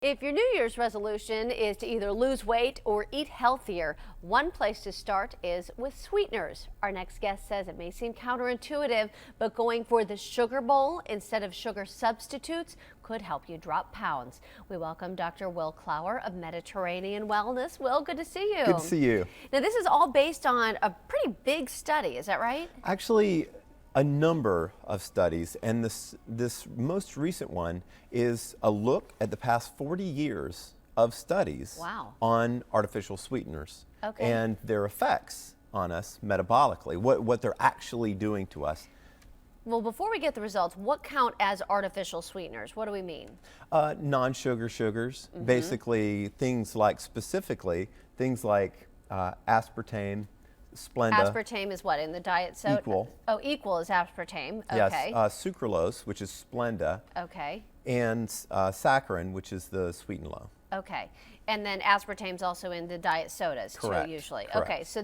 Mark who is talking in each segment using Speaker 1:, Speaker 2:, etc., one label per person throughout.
Speaker 1: If your New Year's resolution is to either lose weight or eat healthier, one place to start is with Sweeteners. Our next guest says it may seem counterintuitive, but going for the sugar bowl instead of sugar substitutes could help you drop pounds. We welcome Dr. Will Clower of Mediterranean Wellness. Will, good to see you.
Speaker 2: Good to see you.
Speaker 1: Now, this is all based on a pretty big study, is that right?
Speaker 2: Actually, a number of studies, and this most recent one is a look at the past 40 years of studies on artificial sweeteners and their effects on us metabolically, what they're actually doing to us.
Speaker 1: Well, before we get the results, what count as artificial sweeteners? What do we mean?
Speaker 2: Non-sugar sugars, basically specifically things like aspartame, Splenda.
Speaker 1: Aspartame is what in the diet soda?
Speaker 2: Equal.
Speaker 1: Oh, equal is aspartame. Okay.
Speaker 2: Yes. Sucralose, which is Splenda.
Speaker 1: Okay.
Speaker 2: And saccharin, which is the sweet and low.
Speaker 1: Okay. And then aspartame's also in the diet sodas
Speaker 2: Correct.
Speaker 1: too, usually.
Speaker 2: Correct.
Speaker 1: Okay. So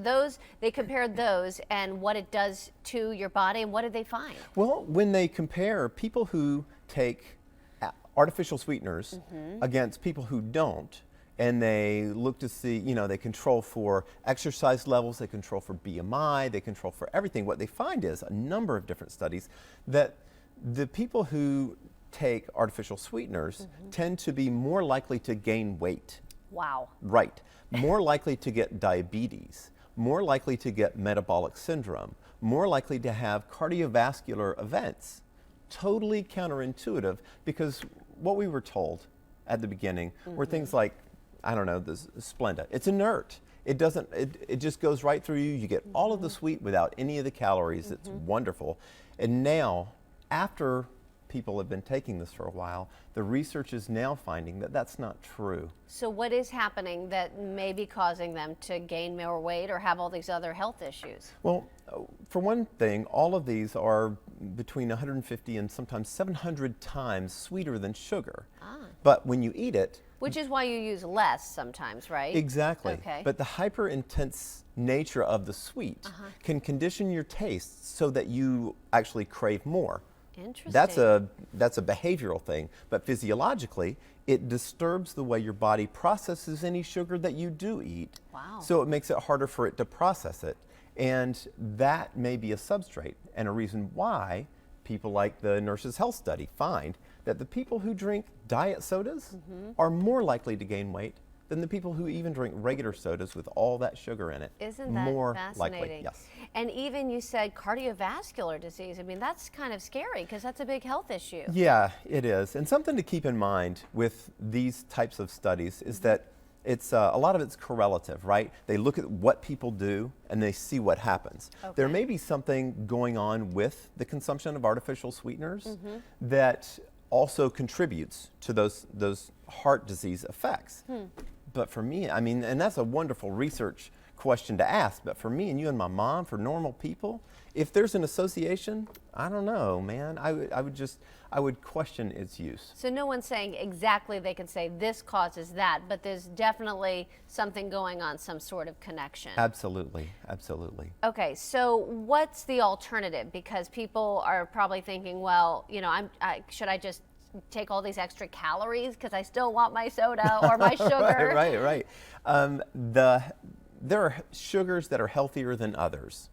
Speaker 1: they compared those and what it does to your body, and what did they find?
Speaker 2: Well, when they compare people who take artificial sweeteners against people who don't, and they look to see, they control for exercise levels, they control for BMI, they control for everything. What they find is a number of different studies that the people who take artificial sweeteners tend to be more likely to gain weight.
Speaker 1: Wow.
Speaker 2: Right. More likely to get diabetes, more likely to get metabolic syndrome, more likely to have cardiovascular events. Totally counterintuitive, because what we were told at the beginning were things like, I don't know, this Splenda. It's inert. It doesn't, it just goes right through you. You get all of the sweet without any of the calories. It's wonderful. And now, after people have been taking this for a while, the research is now finding that that's not true.
Speaker 1: So what is happening that may be causing them to gain more weight or have all these other health issues?
Speaker 2: Well, for one thing, all of these are between 150 and sometimes 700 times sweeter than sugar. But when you eat it,
Speaker 1: which is why you use less sometimes, right?
Speaker 2: Exactly.
Speaker 1: Okay.
Speaker 2: But the hyper intense nature of the sweet can condition your taste so that you actually crave more.
Speaker 1: Interesting.
Speaker 2: That's a behavioral thing, but physiologically, it disturbs the way your body processes any sugar that you do eat.
Speaker 1: Wow.
Speaker 2: So it makes it harder for it to process it. And that may be a substrate and a reason why people like the Nurses' Health Study find that the people who drink diet sodas are more likely to gain weight than the people who even drink regular sodas with all that sugar in it.
Speaker 1: Isn't that
Speaker 2: more
Speaker 1: fascinating?
Speaker 2: Likely, yes.
Speaker 1: And even you said cardiovascular disease. I mean, that's kind of scary because that's a big health issue.
Speaker 2: Yeah, it is. And something to keep in mind with these types of studies is that it's a lot of it's correlative, right? They look at what people do and they see what happens. There may be something going on with the consumption of artificial sweeteners that also contributes to those heart disease effects. But for me, I mean, and that's a wonderful research question to ask, but for me and you and my mom, for normal people, if there's an association, I don't know, man. I would question its use.
Speaker 1: So no one's saying exactly they can say this causes that, but there's definitely something going on, some sort of connection.
Speaker 2: Absolutely, absolutely.
Speaker 1: Okay, so what's the alternative? Because people are probably thinking, well, should I just take all these extra calories because I still want my soda or my sugar?
Speaker 2: Right. There are sugars that are healthier than others.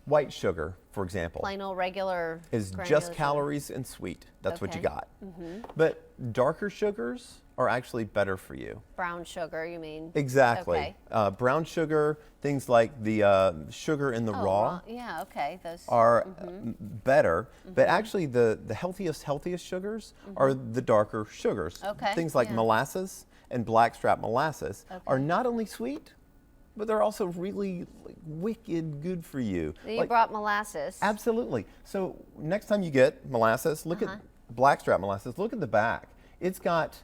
Speaker 2: White sugar, for example,
Speaker 1: Plain old regular
Speaker 2: is
Speaker 1: granular
Speaker 2: just
Speaker 1: sugar.
Speaker 2: calories and sweet. That's what you
Speaker 1: Okay.
Speaker 2: got. But darker sugars are actually better for you.
Speaker 1: Brown sugar, you mean?
Speaker 2: Exactly.
Speaker 1: Okay.
Speaker 2: Brown sugar, things like the sugar in the raw
Speaker 1: yeah, okay. Those
Speaker 2: are better, but actually the healthiest sugars are the darker sugars.
Speaker 1: Okay,
Speaker 2: Things like
Speaker 1: yeah.
Speaker 2: molasses and blackstrap molasses are not only sweet, but they're also really wicked good for you.
Speaker 1: You brought molasses.
Speaker 2: Absolutely. So next time you get molasses, look at blackstrap molasses. Look at the back. It's got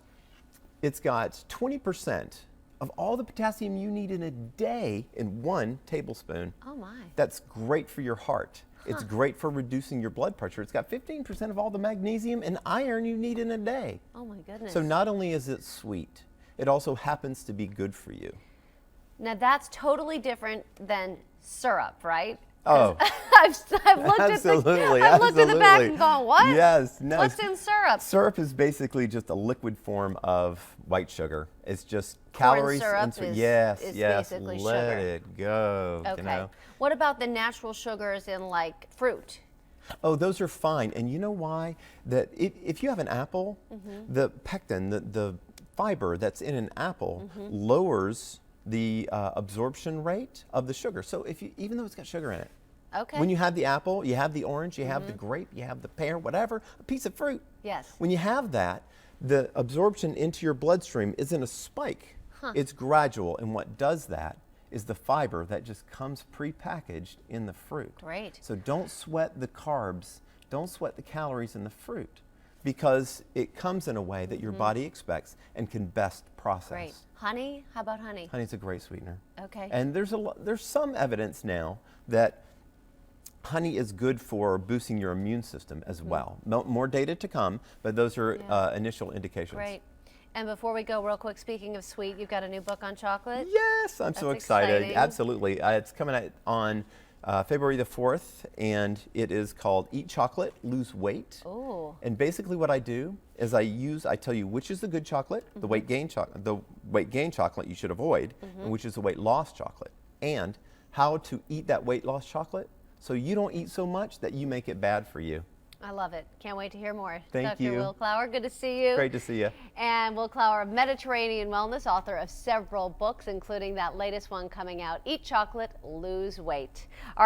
Speaker 2: 20% of all the potassium you need in a day in 1 tablespoon.
Speaker 1: Oh my.
Speaker 2: That's great for your heart. It's great for reducing your blood pressure. It's got 15% of all the magnesium and iron you need in a day.
Speaker 1: Oh my goodness.
Speaker 2: So not only is it sweet, it also happens to be good for you.
Speaker 1: Now that's totally different than syrup, right?
Speaker 2: Oh,
Speaker 1: I've looked
Speaker 2: absolutely,
Speaker 1: I've looked at the back
Speaker 2: absolutely.
Speaker 1: and gone, what?
Speaker 2: Yes, no.
Speaker 1: What's in syrup?
Speaker 2: Syrup is basically just a liquid form of white sugar. It's just
Speaker 1: Corn
Speaker 2: calories
Speaker 1: syrup
Speaker 2: and
Speaker 1: is-
Speaker 2: yes,
Speaker 1: is
Speaker 2: yes.
Speaker 1: basically
Speaker 2: Let
Speaker 1: sugar.
Speaker 2: it go.
Speaker 1: Okay.
Speaker 2: You know.
Speaker 1: What about the natural sugars in like fruit?
Speaker 2: Oh, those are fine. And you know why? That if you have an apple, the pectin, the fiber that's in an apple, lowers the absorption rate of the sugar. So even though it's got sugar in it,
Speaker 1: Okay.
Speaker 2: when you have the apple, you have the orange, you have the grape, you have the pear, whatever, a piece of fruit.
Speaker 1: Yes.
Speaker 2: When you have that, the absorption into your bloodstream isn't a spike. It's gradual. And what does that is the fiber that just comes prepackaged in the fruit.
Speaker 1: Great.
Speaker 2: So don't sweat the carbs, don't sweat the calories in the fruit, because it comes in a way that your body expects and can best process.
Speaker 1: Great. Honey? How about honey?
Speaker 2: Honey's a great sweetener.
Speaker 1: Okay.
Speaker 2: And there's some evidence now that honey is good for boosting your immune system as well. More data to come, but those are initial indications.
Speaker 1: Great. And before we go, real quick, speaking of sweet, you've got a new book on chocolate?
Speaker 2: Yes, I'm so
Speaker 1: That's
Speaker 2: excited.
Speaker 1: exciting.
Speaker 2: Absolutely. It's coming out on February the 4th, and it is called Eat Chocolate, Lose Weight.
Speaker 1: Ooh.
Speaker 2: And basically what I do is I tell you which is the good chocolate, the weight gain chocolate you should avoid, and which is the weight loss chocolate, and how to eat that weight loss chocolate so you don't eat so much that you make it bad for you.
Speaker 1: I love it. Can't wait to hear more.
Speaker 2: Thank
Speaker 1: Dr.
Speaker 2: you.
Speaker 1: Will Clower, good to see you.
Speaker 2: Great to see you.
Speaker 1: And Will Clower, Mediterranean wellness, author of several books, including that latest one coming out, Eat Chocolate, Lose Weight. All right.